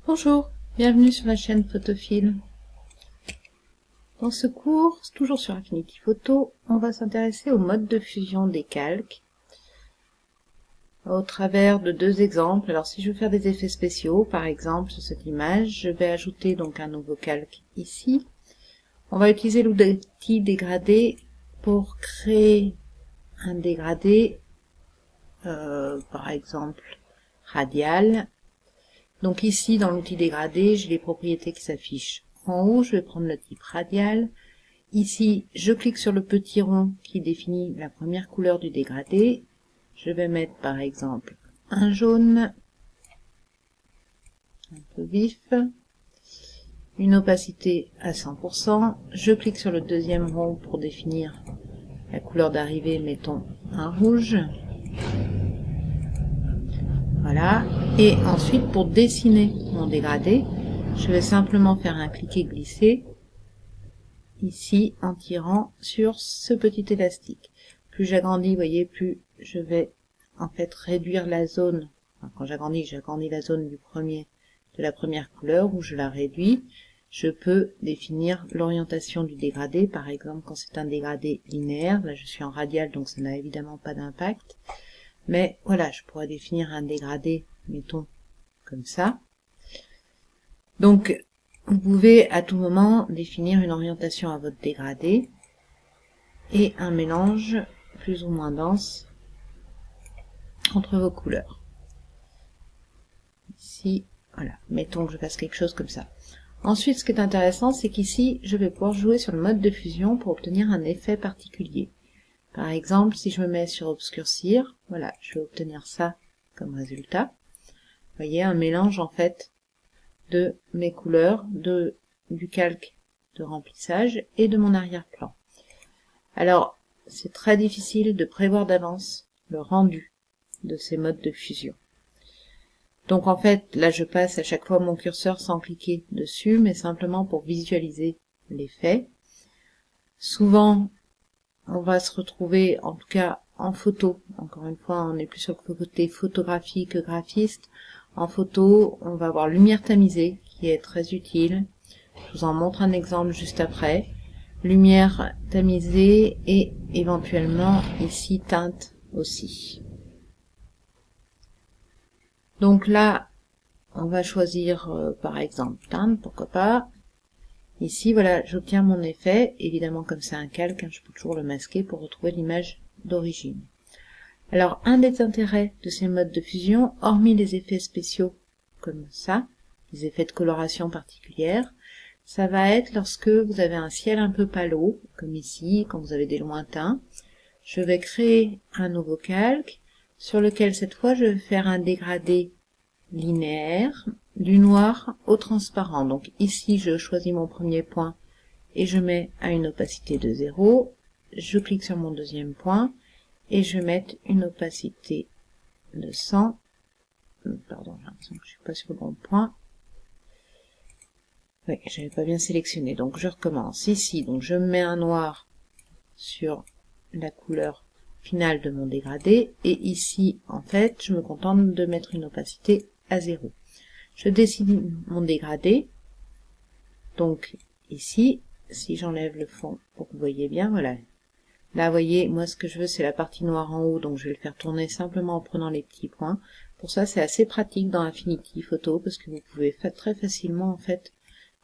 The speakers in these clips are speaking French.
Bonjour, bienvenue sur la chaîne Photophile. Dans ce cours, toujours sur Affinity Photo, on va s'intéresser au mode de fusion des calques au travers de deux exemples. Alors si je veux faire des effets spéciaux, par exemple sur cette image, je vais ajouter donc un nouveau calque ici. On va utiliser l'outil dégradé pour créer un dégradé, par exemple radial. Donc ici, dans l'outil dégradé, j'ai les propriétés qui s'affichent. En haut, je vais prendre le type radial. Ici, je clique sur le petit rond qui définit la première couleur du dégradé. Je vais mettre par exemple un jaune, un peu vif, une opacité à 100%. Je clique sur le deuxième rond pour définir la couleur d'arrivée, mettons un rouge. Voilà. Et ensuite, pour dessiner mon dégradé, je vais simplement faire un cliquer-glisser ici en tirant sur ce petit élastique. Plus j'agrandis, vous voyez, plus je vais en fait réduire la zone. Enfin, quand j'agrandis la zone de la première couleur où je la réduis. Je peux définir l'orientation du dégradé. Par exemple, quand c'est un dégradé linéaire, là je suis en radial donc ça n'a évidemment pas d'impact. Mais voilà, je pourrais définir un dégradé, mettons, comme ça. Donc, vous pouvez à tout moment définir une orientation à votre dégradé et un mélange plus ou moins dense entre vos couleurs. Ici, voilà, mettons que je fasse quelque chose comme ça. Ensuite, ce qui est intéressant, c'est qu'ici, je vais pouvoir jouer sur le mode de fusion pour obtenir un effet particulier. Par exemple, si je me mets sur obscurcir, voilà, je vais obtenir ça comme résultat. Vous voyez, un mélange en fait de mes couleurs, du calque de remplissage et de mon arrière-plan. Alors, c'est très difficile de prévoir d'avance le rendu de ces modes de fusion. Donc en fait, là je passe à chaque fois mon curseur sans cliquer dessus, mais simplement pour visualiser l'effet. Souvent, on va se retrouver, en tout cas en photo, encore une fois, on est plus sur le côté photographie que graphiste. En photo, on va avoir lumière tamisée, qui est très utile. Je vous en montre un exemple juste après. Lumière tamisée et éventuellement ici teinte aussi. Donc là, on va choisir par exemple teinte, pourquoi pas. Ici, voilà, j'obtiens mon effet. Évidemment, comme c'est un calque, je peux toujours le masquer pour retrouver l'image d'origine. Alors, un des intérêts de ces modes de fusion, hormis les effets spéciaux comme ça, les effets de coloration particulière, ça va être lorsque vous avez un ciel un peu pâle, comme ici, quand vous avez des lointains. Je vais créer un nouveau calque, sur lequel cette fois je vais faire un dégradé linéaire, du noir au transparent. Donc ici, je choisis mon premier point et je mets à une opacité de 0. Je clique sur mon deuxième point et je vais mettre une opacité de 100. Pardon, j'ai l'impression que je suis pas sur le bon point. Oui, j'avais pas bien sélectionné, donc je recommence. Ici, donc je mets un noir sur la couleur finale de mon dégradé, et ici, en fait, je me contente de mettre une opacité à 0. Je dessine mon dégradé, donc ici, si j'enlève le fond pour que vous voyez bien, voilà. Là, vous voyez, moi ce que je veux c'est la partie noire en haut, donc je vais le faire tourner simplement en prenant les petits points. Pour ça, c'est assez pratique dans Affinity Photo, parce que vous pouvez très facilement, en fait,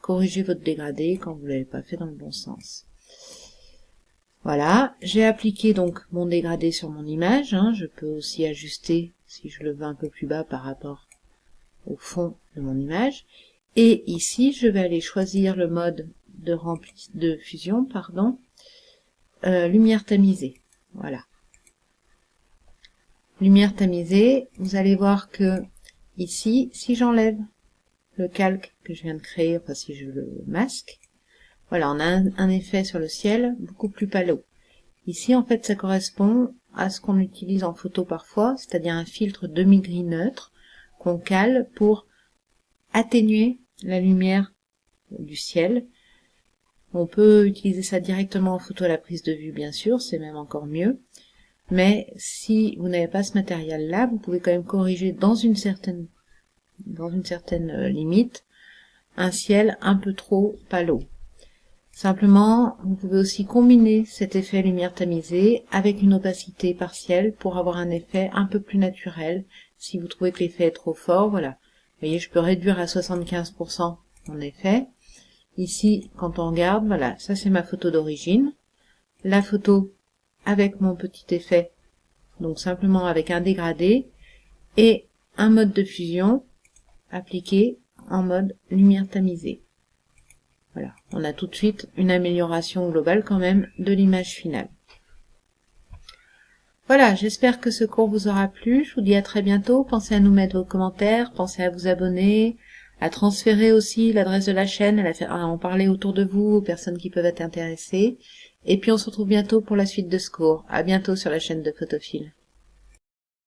corriger votre dégradé quand vous ne l'avez pas fait dans le bon sens. Voilà, j'ai appliqué donc mon dégradé sur mon image, je peux aussi ajuster si je le veux un peu plus bas par rapport au fond de mon image. Et ici, je vais aller choisir le mode de fusion, lumière tamisée. Voilà. Lumière tamisée, vous allez voir que ici, si j'enlève le calque que je viens de créer, enfin si je le masque, voilà, on a un effet sur le ciel beaucoup plus pâle. Ici, en fait, ça correspond à ce qu'on utilise en photo parfois, c'est-à-dire un filtre demi-gris neutre qu'on cale pour atténuer la lumière du ciel. On peut utiliser ça directement en photo à la prise de vue, bien sûr, c'est même encore mieux. Mais si vous n'avez pas ce matériel-là, vous pouvez quand même corriger dans une certaine dans une certaine limite, un ciel un peu trop palo. Simplement, vous pouvez aussi combiner cet effet lumière tamisée avec une opacité partielle pour avoir un effet un peu plus naturel. Si vous trouvez que l'effet est trop fort, voilà. Vous voyez, je peux réduire à 75% mon effet. Ici, quand on regarde, voilà, ça c'est ma photo d'origine. La photo avec mon petit effet, donc simplement avec un dégradé, et un mode de fusion appliqué en mode lumière tamisée. Voilà, on a tout de suite une amélioration globale quand même de l'image finale. Voilà, j'espère que ce cours vous aura plu. Je vous dis à très bientôt. Pensez à nous mettre vos commentaires, pensez à vous abonner, à transférer aussi l'adresse de la chaîne, à en parler autour de vous aux personnes qui peuvent être intéressées. Et puis on se retrouve bientôt pour la suite de ce cours. À bientôt sur la chaîne de Photophile.